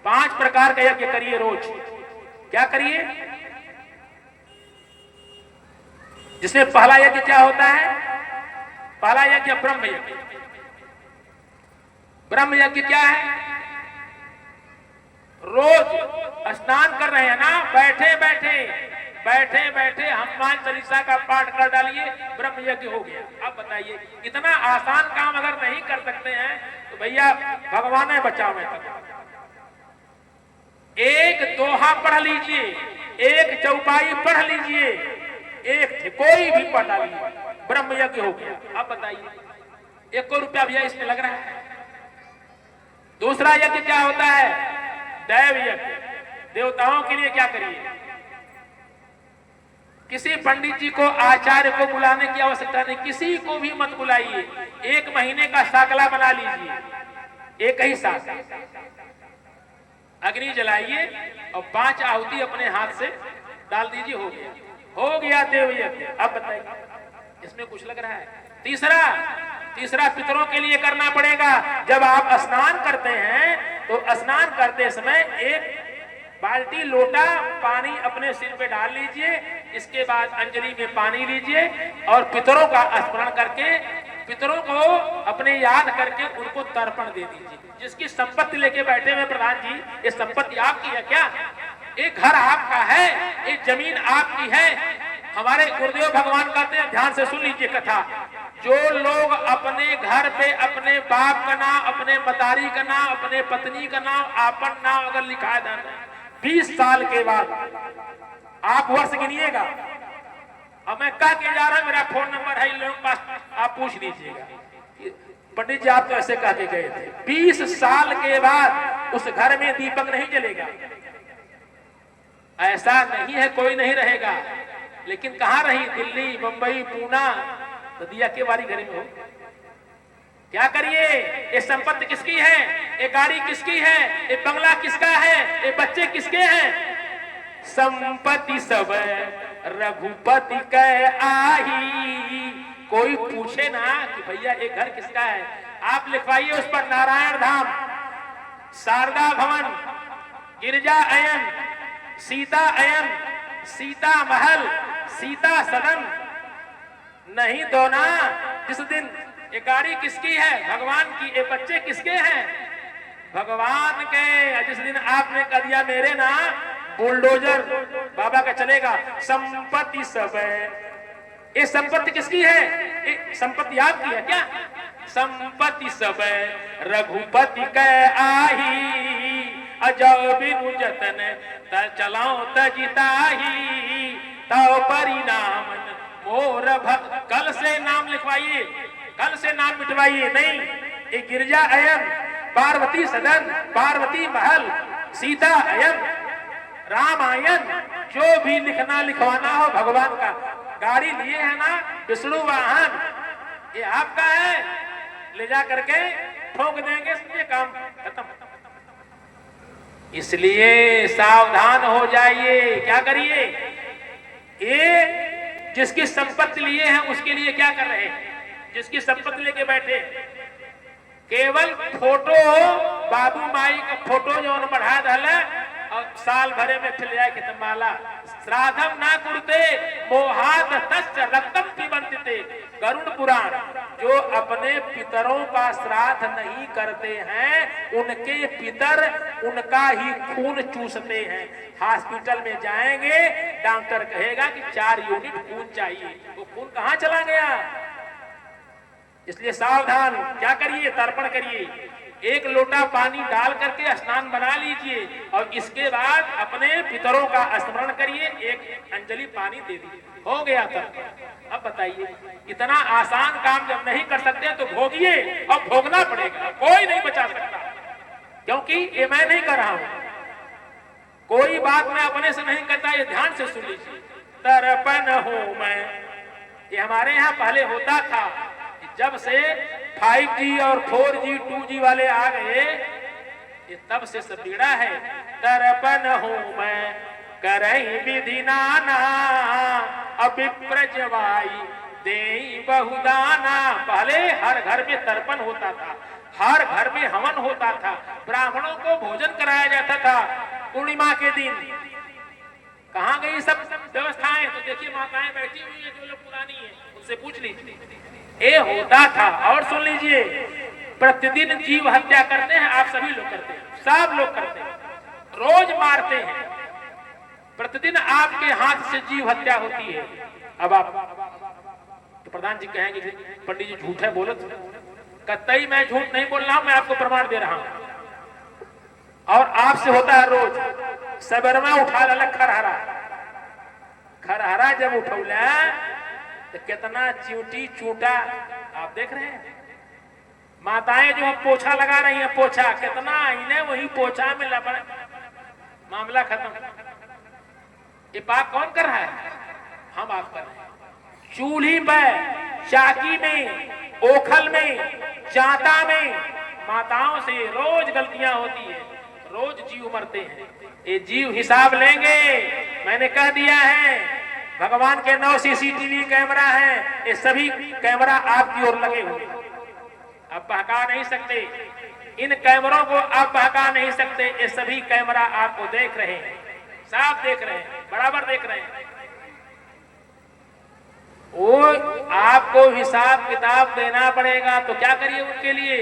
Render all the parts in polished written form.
5 प्रकार का यज्ञ करिए रोज। क्या करिए? जिसमें पहला यज्ञ क्या होता है? पहला यज्ञ ब्रह्म यज्ञ। ब्रह्म यज्ञ क्या है? रोज स्नान कर रहे हैं ना, बैठे बैठे हनुमान चालीसा का पाठ कर डालिए, ब्रह्म यज्ञ हो गया। अब बताइए, इतना आसान काम अगर नहीं कर सकते हैं तो भैया भगवान है बचावे। एक दोहा पढ़ लीजिए, एक चौपाई पढ़ लीजिए, एक कोई भी पढ़ डालिए, ब्रह्म यज्ञ हो गया। अब बताइए 1 रुपया भैया इसमें लग रहा है। दूसरा यज्ञ क्या होता है? दैव यज्ञ। देवताओं के लिए क्या करिए? किसी पंडित जी को, आचार्य को बुलाने की आवश्यकता नहीं, किसी को भी मत बुलाइए। 1 महीने का साकला बना लीजिए, एक ही साथ अग्नि जलाइए और 5 आहुति अपने हाथ से डाल दीजिए, हो गया देव यज्ञ। अब बताइए इसमें कुछ लग रहा है? तीसरा पितरों के लिए करना पड़ेगा। जब आप स्नान करते हैं तो स्नान करते समय 1 बाल्टी लोटा पानी अपने सिर पे डाल लीजिए, इसके बाद अंजलि में पानी लीजिए और पितरों का स्मरण करके, पितरों को अपने याद करके उनको तर्पण दे दीजिए। जिसकी संपत्ति लेके बैठे हुए प्रधान जी, ये संपत्ति आपकी है क्या? एक घर आपका है, एक जमीन आपकी है। हमारे गुरुदेव भगवान कहते हैं, ध्यान से सुन लीजिए कथा, जो लोग अपने घर पे अपने बाप का नाम, अपने मतारी का नाम, अपने पत्नी का नाम, आपन नाम अगर लिखा है 20 साल के बाद, आप वर्ष गिनिएगा। अब मैं कह के जा रहा हूं, मेरा फोन नंबर है इन लोगों के पास, आप पूछ लीजिएगा। पंडित जी आप तो ऐसे कह के गए थे, 20 साल के बाद उस घर में दीपक नहीं जलेगा। ऐसा नहीं है कोई नहीं रहेगा, लेकिन कहां रही? दिल्ली, मुंबई, पूना, तो दिया के बारी घर में हो। क्या करिए? ये संपत्ति किसकी है? ये गाड़ी किसकी है? ये बंगला किसका है? ये बच्चे किसके हैं? संपत्ति सब रघुपति कह आही। कोई पूछे ना कि भैया ये घर किसका है, आप लिखवाइए उस पर नारायण धाम, शारदा भवन, गिरजा अयन, सीता अयन, सीता महल, सीता सदन। नहीं दो ना। जिस दिन ये गाड़ी किसकी है? भगवान की। ये बच्चे किसके हैं? भगवान के। जिस दिन आपने कह दिया मेरे ना, बुलडोजर बाबा का चलेगा। संपत्ति सब है। ये संपत्ति किसकी है? ये संपत्ति आपकी है क्या? संपत्ति सब है रघुपति कह आही, अजब बिनु जतन चलाओ तजिताही, तव परिणाम मोर भक्त। कल से नाम लिखवाइए, कल से नाम मिटवाइए नहीं। ये गिरजा अयन, पार्वती सदन, पार्वती महल, सीता अयन, रामायण, जो भी लिखना लिखवाना हो भगवान का। गाड़ी लिए है ना, विष्णु वाहन, ये आपका है, ले जा करके ठोक देंगे, ये काम खत्म। इसलिए सावधान हो जाइए। क्या करिए? ये जिसकी संपत्ति लिए हैं उसके लिए क्या कर रहे हैं? जिसकी संपत्ति लेके बैठे, केवल फोटो, बाबू माई का फोटो जो बढ़ा दल और साल भरे में खिल जाए कि माला श्राद्धम ना कुरते मोहात तस् रक्तम पिबंतिते। गरुड़ पुराण। जो अपने पितरों का श्राद्ध नहीं करते हैं, उनके पितर उनका ही खून चूसते हैं। हॉस्पिटल में जाएंगे, डॉक्टर कहेगा कि 4 यूनिट खून चाहिए, वो खून कहां चला गया? इसलिए सावधान। क्या करिए? तर्पण करिए। 1 लोटा पानी डाल करके स्नान बना लीजिए और इसके बाद अपने पितरों का स्मरण करिए, 1 अंजलि पानी दे दीजिए, हो गया तर्पण। अब बताइए, इतना आसान काम जब नहीं कर सकते तो भोगिए, और भोगना पड़ेगा, कोई नहीं बचा सकता। क्योंकि ये मैं नहीं कर रहा हूं, कोई बात मैं अपने से नहीं करता, ये ध्यान से सुन लीजिए। तर्पण हूं मैं, ये हमारे यहाँ पहले होता था। जब से 5G और 4G 2G वाले आ गए, ये तब से सब बिगड़ा है। तर्पण हूं मैं करही विधि नाना, अभिप्रजवाई देई बहुदाना। पहले हर घर में तर्पण होता था, हर घर में हवन होता था, ब्राह्मणों को भोजन कराया जाता पूर्णिमा के दिन। कहाँ गई सब व्यवस्थाएं? तो देखिए माताएं बैठी हुई है जो लोग पुरानी है, उनसे पूछ लीजिए। ये होता था। और सुन लीजिए, प्रतिदिन जीव हत्या करते हैं, आप सभी लोग करते हैं, सब लोग करते हैं, रोज मारते हैं, प्रतिदिन आपके हाथ से जीव हत्या होती है। अब आप तो प्रधान जी कहेंगे पंडित जी झूठ है बोले, कतई मैं झूठ नहीं बोल रहा हूं, मैं आपको प्रमाण दे रहा हूं। और आपसे होता है रोज। सबरमा उठा ला खरहरा, खरहरा जब उठौला तो कितना चूटी चूटा आप देख रहे हैं। माताएं जो पोछा लगा रही हैं, पोछा कितना इन्हें वही पोछा में लपड़, मामला खत्म। ये पाप कौन कर रहा है? हम आप कर रहे हैं। चूल्ही पर, चाकी में, ओखल में, जांता में माताओं से रोज गलतियां होती है, रोज जीव मरते हैं। ये जीव हिसाब लेंगे। मैंने कह दिया है भगवान के 9 CCTV कैमरा है, ये सभी कैमरा आपकी ओर लगे हुए, आप बहका नहीं सकते। इन कैमरों को आप बहका नहीं सकते। ये सभी कैमरा आपको देख रहे हैं, साफ देख रहे हैं, बराबर देख रहे हैं। वो आपको हिसाब किताब देना पड़ेगा, तो क्या करिए उनके लिए,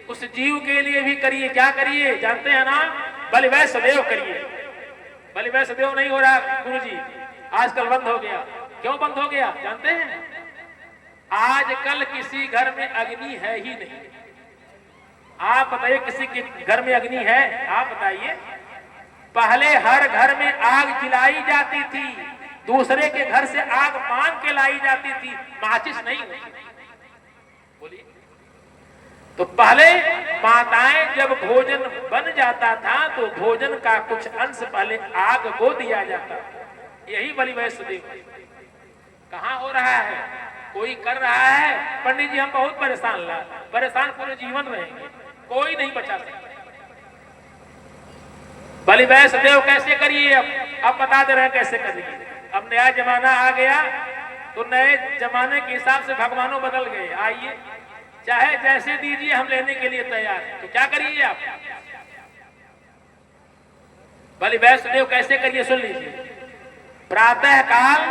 उस जीव के लिए भी करिए। क्या करिए जानते हैं ना? बलि वैष्णदेव करिए। बलि वैष्णदेव नहीं हो रहा गुरुजी, आजकल बंद हो गया। क्यों बंद हो गया जानते हैं? आजकल किसी घर में अग्नि है ही नहीं। आप बताइए किसी के घर में अग्नि है? आप बताइए। पहले हर घर में आग जलाई जाती थी, दूसरे के घर से आग मांग के लाई जाती थी, माचिस नहीं होती। बोलिए। तो पहले माताएं जब भोजन बन जाता था तो भोजन का कुछ अंश पहले आग को दिया जाता। यही बलि वैष्णदेव कहाँ हो रहा है? कोई कर रहा है? पंडित जी हम बहुत परेशान पूरे जीवन रहेंगे, कोई नहीं बचा सकता। बलि वैष्णदेव कैसे करिए? अब बता दे रहे हैं कैसे करिए। अब नया जमाना आ गया तो नए जमाने के हिसाब से भगवानों बदल गए। आइए, चाहे जैसे दीजिए, हम लेने के लिए तैयार हैं। तो क्या करिए आप? बलि वैष्णदेव कैसे करिए सुन लीजिए। प्रातः काल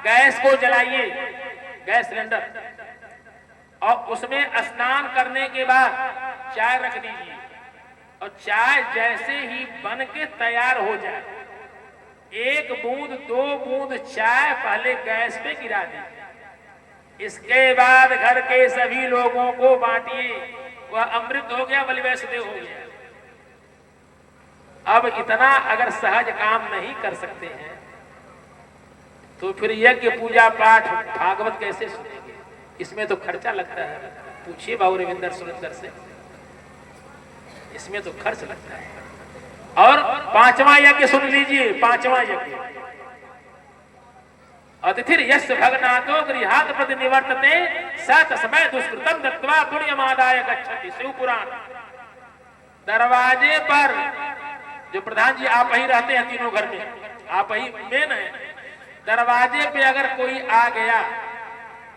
गैस को जलाइए, गैस सिलेंडर, और उसमें स्नान करने के बाद चाय रख दीजिए। और चाय जैसे ही बन के तैयार हो जाए, 1 बूंद 2 बूंद चाय पहले गैस पे गिरा दीजिए। इसके बाद घर के सभी लोगों को बांटिए। वह अमृत हो गया, बलि वैष्णदेव हो गया। अब इतना अगर सहज काम नहीं कर सकते हैं तो फिर यज्ञ पूजा पाठ भागवत कैसे सुनेंगे? इसमें तो खर्चा लगता है। पूछिए बाबू रविंदर सुरेंद्र से, इसमें तो खर्च लगता है। और 5वां यज्ञ सुन लीजिए, 5वां यज्ञ। अतिथिर यस्य भगनाथो गृहात् प्रति निवर्तते स तस्मै दुष्कृतम दत्त्वा पुण्यमादाय गच्छति। शिव पुराण। दरवाजे पर जो प्रधान जी आप ही रहते हैं, तीनों घर में आप ही मेन है। दरवाजे पे अगर कोई आ गया,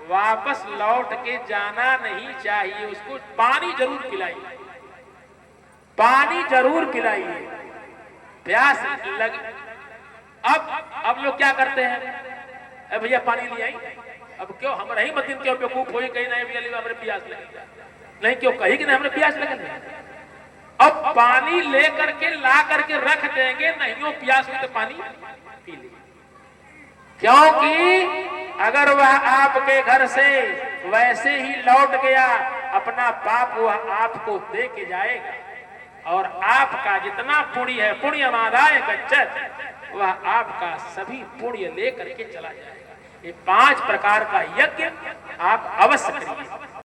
वापस लौट के जाना नहीं चाहिए। उसको पानी जरूर पिलाइए, पानी जरूर पिलाइए, प्यास लग। अब लोग क्या करते हैं? अरे भैया पानी ले आई। अब क्यों हम रही मत क्यों बेवकूफ हो कहीं नहीं भैया हमें प्यास लगे, नहीं क्यों कही कि नहीं हमें प्यास लगे। अब पानी ले करके ला करके रख देंगे, नहीं हो प्यास हुई तो पानी पी ले। क्योंकि अगर वह आपके घर से वैसे ही लौट गया, अपना पाप वह आपको दे के जाएगा। और आपका जितना पुण्य है, पुण्यमादाय गच्छत, वह आपका सभी पुण्य लेकर के चला जाएगा। ये 5 प्रकार का यज्ञ आप अवश्य करिए।